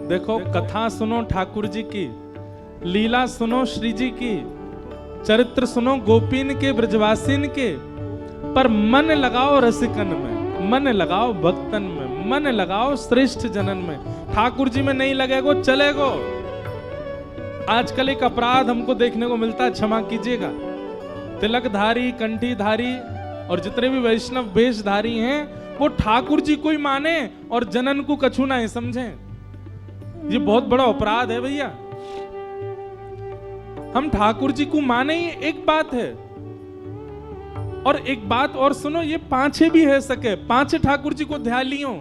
देखो कथा सुनो ठाकुर जी की, लीला सुनो श्री जी की, चरित्र सुनो गोपीन के ब्रजवासीन के, पर मन लगाओ रसिकन में, मन लगाओ भक्तन में, मन लगाओ श्रेष्ठ जनन में। ठाकुर जी में नहीं लगेगो चलेगो। आजकल एक अपराध हमको देखने को मिलता है, क्षमा कीजिएगा, तिलकधारी, कंठीधारी और जितने भी वैष्णव वेशधारी हैं वो ठाकुर जी को ही माने और जनन को कछु ना समझे। ये बहुत बड़ा अपराध है भैया। हम ठाकुर जी को माने ही एक बात है, और एक बात और सुनो, ये पांचे भी है सके, पांचे ठाकुर जी को ध्यान लियो,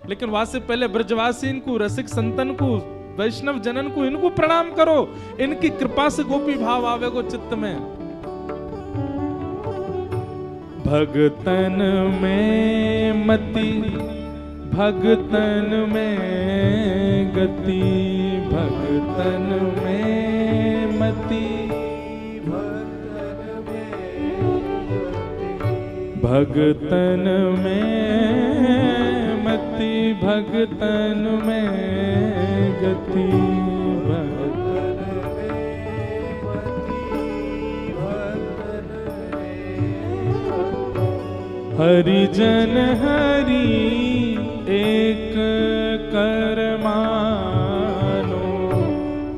लेकिन वहां से पहले ब्रजवासी इनको, रसिक संतन को, वैष्णव जनन को, इनको प्रणाम करो। इनकी कृपा से गोपी भाव आवेगो चित्त में। भगतन में मति, भगतन में गति, भगतन में मति, भगतन में मति, भगतन में गति, हरिजन हरि एक कर मानो,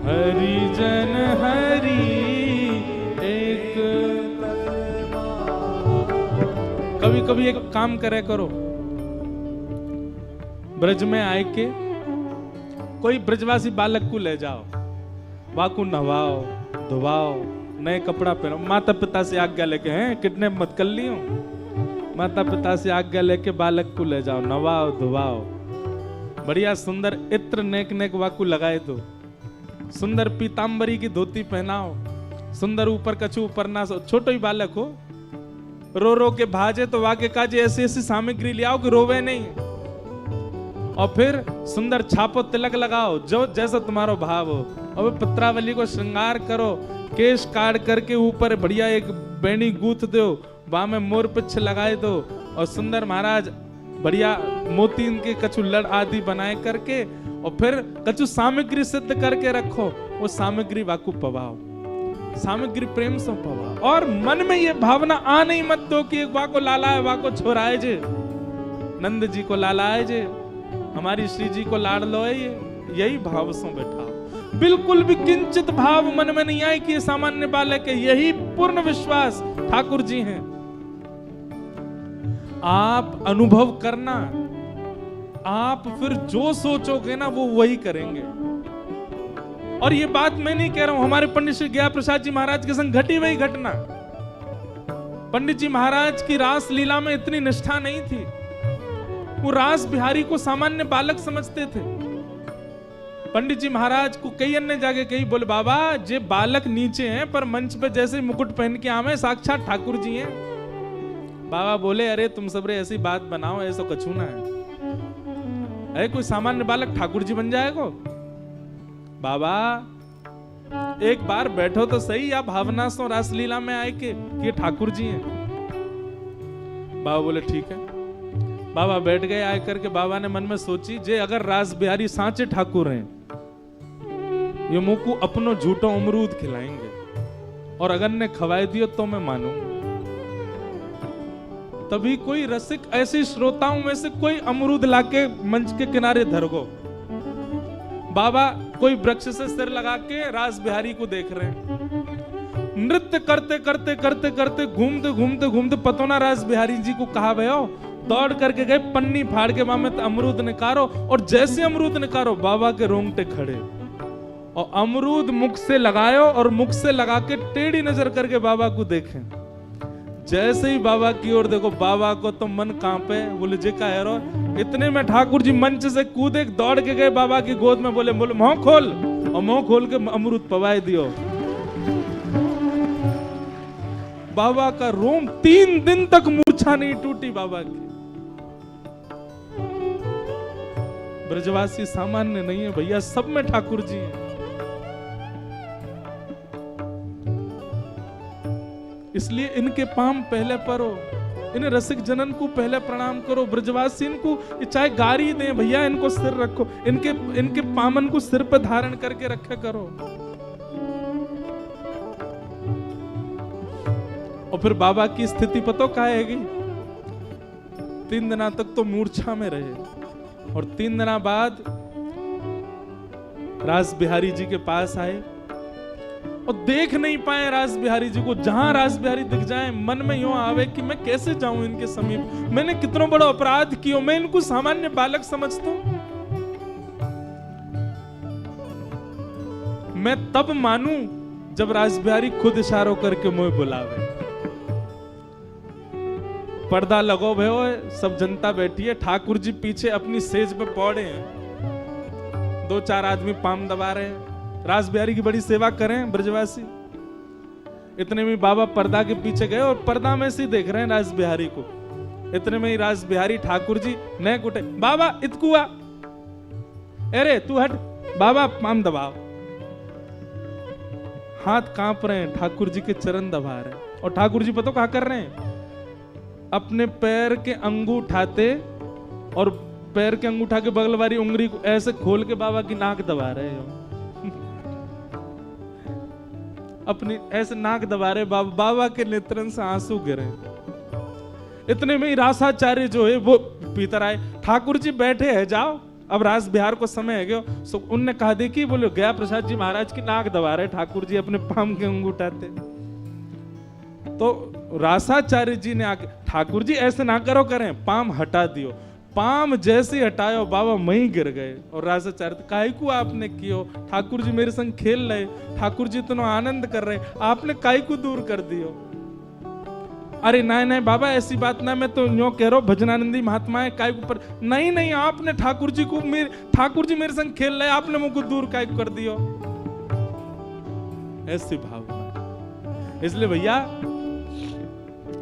हरिजन हरि एक। कभी कभी एक काम करे करो, ब्रज में आए के कोई ब्रजवासी बालक को ले जाओ, वाकू नहवाओ धुवाओ, नए कपड़ा पहनो, माता पिता से आज्ञा लेके, हैं किडनैप मत कर लियो, माता पिता से आज्ञा लेके बालक को ले जाओ, नवाओ धुवाओ, बढ़िया सुंदर इत्र नेक नेक वाकू लगाए दो, सुंदर पीतांबरी की धोती पहनाओ, सुंदर ऊपर कछु ऊपर ना, छोटो ही बालक हो, रो रो के भाजे तो वाके काजे ऐसी ऐसी सामग्री ले आओ कि रोवे नहीं, और फिर सुंदर छापो तिलक लगाओ, जो जैसा तुम्हारा भाव हो, और पत्रावली को श्रृंगार करो, केश काट करके ऊपर बढ़िया एक बेणी गूंथ दो, वहां में मोर पिछ लगाए दो, और सुंदर महाराज बढ़िया मोती इनके कछु लड़ आदि बनाए करके, और फिर कछु सामग्री सिद्ध करके रखो, वो सामग्री वाकू पवाओ, सामग्री प्रेम से पवाओ, और मन में ये भावना आ नहीं मत दो कि एक वाको लाला है, वाको छोराए जे, नंद जी को लालाए जे, हमारी श्री जी को लाड़ लो है, यही भाव से बैठाओ। बिल्कुल भी किंचित भाव मन में नहीं आए कि ये सामान्य बालक है, यही पूर्ण विश्वास ठाकुर जी हैं। आप अनुभव करना, आप फिर जो सोचोगे ना वो वही करेंगे। और ये बात मैं नहीं कह रहा हूं, हमारे पंडित श्री ज्ञा प्रसाद जी महाराज के संग घटी वही घटना। पंडित जी महाराज की रास लीला में इतनी निष्ठा नहीं थी, वो रास बिहारी को सामान्य बालक समझते थे। पंडित जी महाराज को कई अन्य जगह कही, बोले बाबा जे बालक नीचे हैं, पर मंच पे जैसे मुकुट पहन के आवे साक्षात ठाकुर जी हैं। बाबा बोले अरे तुम सब रे ऐसी बात बनाओ, ऐसा कछू ना है, अरे कोई सामान्य बालक ठाकुर जी बन जाएगा। बाबा एक बार बैठो तो सही, आप भावना से रासलीला में आए के ये ठाकुर जी हैं। बाबा बोले ठीक है। बाबा बैठ गए, आए करके बाबा ने मन में सोची, जे अगर रास बिहारी सांचे ठाकुर हैं, ये मुंह को अपनो झूठो अमरूद खिलाएंगे, और अगर ने खवाए दियो तो मैं मानूंगा। तभी कोई रसिक ऐसे श्रोताओं में से कोई अमरूद लाके मंच के किनारे धरगो। बाबा कोई वृक्ष से सिर लगा के रास बिहारी को देख रहे हैं, नृत्य करते करते करते करते घूमते घूमते घूमते पतोना रास बिहारी जी को कहा भयो, दौड़ करके गए, पन्नी फाड़ के में अमरूद निकारो, और जैसे अमरूद निकारो बाबा के रोंगटे खड़े, और अमरूद मुख से लगायो, और मुख से लगा के टेढ़ी नजर करके बाबा को देखें। जैसे ही बाबा की ओर देखो, बाबा को तो मन कांपे, बोले जे का है रो। इतने में ठाकुर जी मंच से कूदे, दौड़ के गए बाबा की गोद में, बोले बोले मुंह खोल, और मुंह खोल के अमरूद पवाए दियो। बाबा का रोम 3 दिन तक मूर्छा नहीं टूटी बाबा की। ब्रजवासी सामान्य नहीं है भैया, सब में ठाकुर जी हैं। इसलिए इनके पाम पहले परो, इन्हें रसिक जनन को पहले प्रणाम करो। ब्रजवासी इनको चाहे गारी दें भैया, इनको सिर रखो, इनके पामन को सिर पर धारण करके रखे करो। और फिर बाबा की स्थिति पतो क्या आएगी? 3 दिना तक तो मूर्छा में रहे और 3 दिना बाद रास बिहारी जी के पास आए और देख नहीं पाए रास बिहारी जी को। जहां रास बिहारी दिख जाए मन में यूं आवे कि मैं कैसे जाऊं इनके समीप, मैंने कितना बड़ा अपराध किया, मैं इनको सामान्य बालक समझता हूं। मैं तब मानूं जब रास बिहारी खुद इशारों करके मुझे बुलावे। पर्दा लगो भयो, सब जनता बैठी है, ठाकुर जी पीछे अपनी सेज पे पौड़े हैं, 2-4 आदमी पाम दबा रहे हैं। रास बिहारी की बड़ी सेवा करें ब्रजवासी। इतने में बाबा पर्दा के पीछे गए और पर्दा में से देख रहे हैं रास बिहारी को। इतने में ही रास बिहारी ठाकुर जी नए कुटे, बाबा इतकुआ, अरे तू हट, बाबा पाम दबाओ। हाथ कांप रहे हैं, ठाकुर जी के चरण दबा रहे हैं। और ठाकुर जी पता क्या कर रहे हैं? अपने पैर के अंगूठे उठाते और पैर के अंगूठा के बगल वाली उंगली को ऐसे खोल के बाबा की नाक दबा रहे हो। अपनी ऐसे नाक दबा रहे। बाबा के नेत्रन से आंसू गिरे। इतने में ही रासाचार्य जो है वो भीतर आए। ठाकुर जी बैठे हैं, जाओ, अब रास बिहार को समय है गया। सो उनने कहा, देखिए बोले गया प्रसाद जी महाराज की नाक दबा रहे ठाकुर जी अपने पाम के अंगूठे उठाते। तो रासाचार्य जी ने आके, ठाकुर जी ऐसे ना करो, करें, पाम हटा दियो। पाम जैसे हटायो बाबा वहीं गिर गए। और रासाचार्य, काहे को आपने कियो? ठाकुर जी मेरे संग खेल रहे, ठाकुर जी इतना आनंद कर रहे, आपने काहे को दूर कर दियो? अरे नहीं नहीं बाबा ऐसी बात ना, मैं तो यूं कह रहा हूं भजनानंदी महात्मा है, काहे को पर नहीं नहीं, आपने ठाकुर जी मेरे संग खेल रहे, आपने मुझको दूर काहे को कर दियो? ऐसी भावना। इसलिए भैया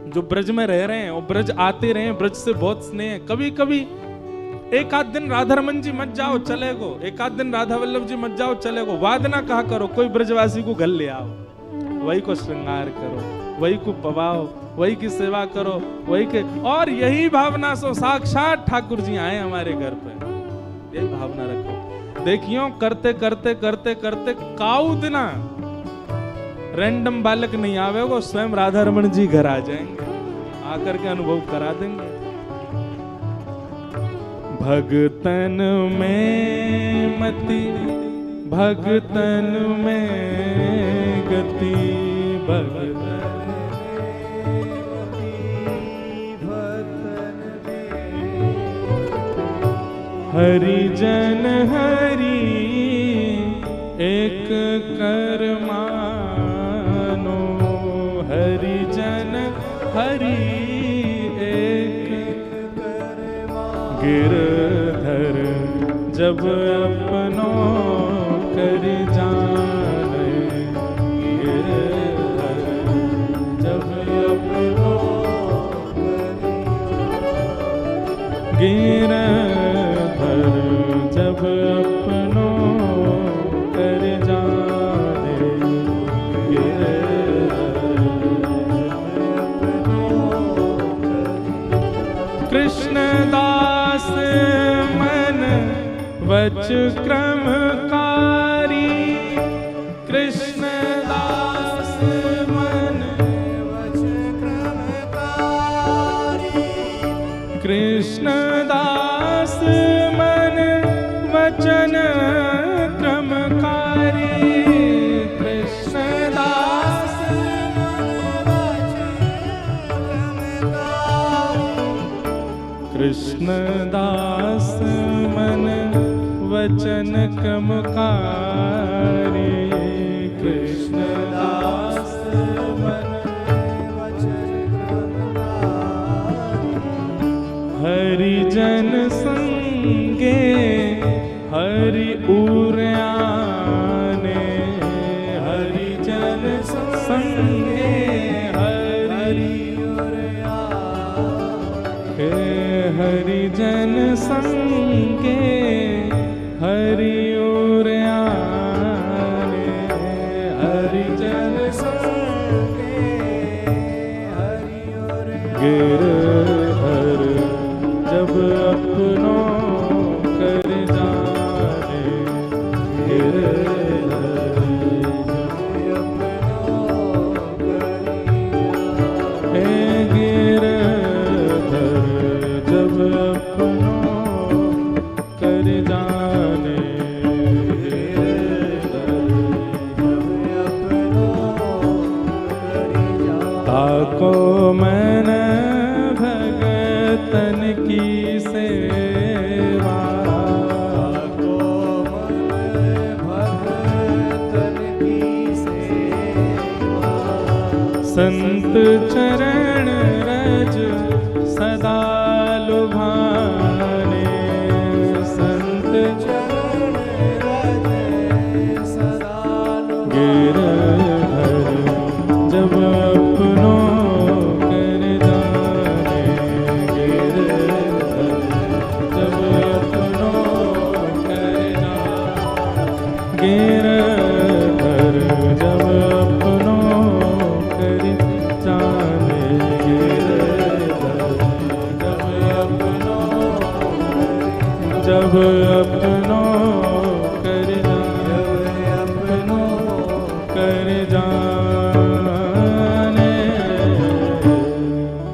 जो ब्रज में रह रहे हैं और ब्रज आते रहे, ब्रज से बहुत स्नेह है। कभी कभी एक आध दिन राधा रमन जी मत जाओ चलेगो, एक आध दिन राधा वल्लभ जी मत जाओ चलेगो, वादना कहा करो, कोई ब्रजवासी को घर ले आओ, वही को श्रृंगार करो, वही को पवाओ, वही की सेवा करो, वही के। और यही भावना सो साक्षात ठाकुर जी आए हमारे घर पे, यही भावना रखो। देखियो करते करते करते करते काऊ दिना रैंडम बालक नहीं आवेगा, स्वयं राधा रमन जी घर आ जाएंगे, आकर के अनुभव करा देंगे। भगतन में मति, भगतन में गति, भगतन हरि जन हरि एक कर मानो, हरि जन हरि एक गिरधर जब अपनों कर जाने, गिरधर जब अपनों गिरधर जब अपनों कर जाने, कृष्णदास मन वच क्रमकारी, कृष्णदास मन वच क्रमकारी, कृष्णदास मन वचन क्रमकारी, कृष्णदास कृष्णदास मन वचन क्रमकारी, कृष्णदास मन वचन क्रमकारी, हरि जन संगे हरि उर्याने, हरि जन संगे हरि हरि जन संगे हरि उर्याने, हरि जन संगे हरि उर्याने, ताको मैंने भगतन की सेवा, ताको मैंने भगतन की सेवा, संत चरण रज सदा लुभाने, संत चरण रज सदा लुभाने, जब अपनों कर जाने, जब अपनों कर जाने, गिरधर जब अपनों कर जाने, गिरधर जब अपनों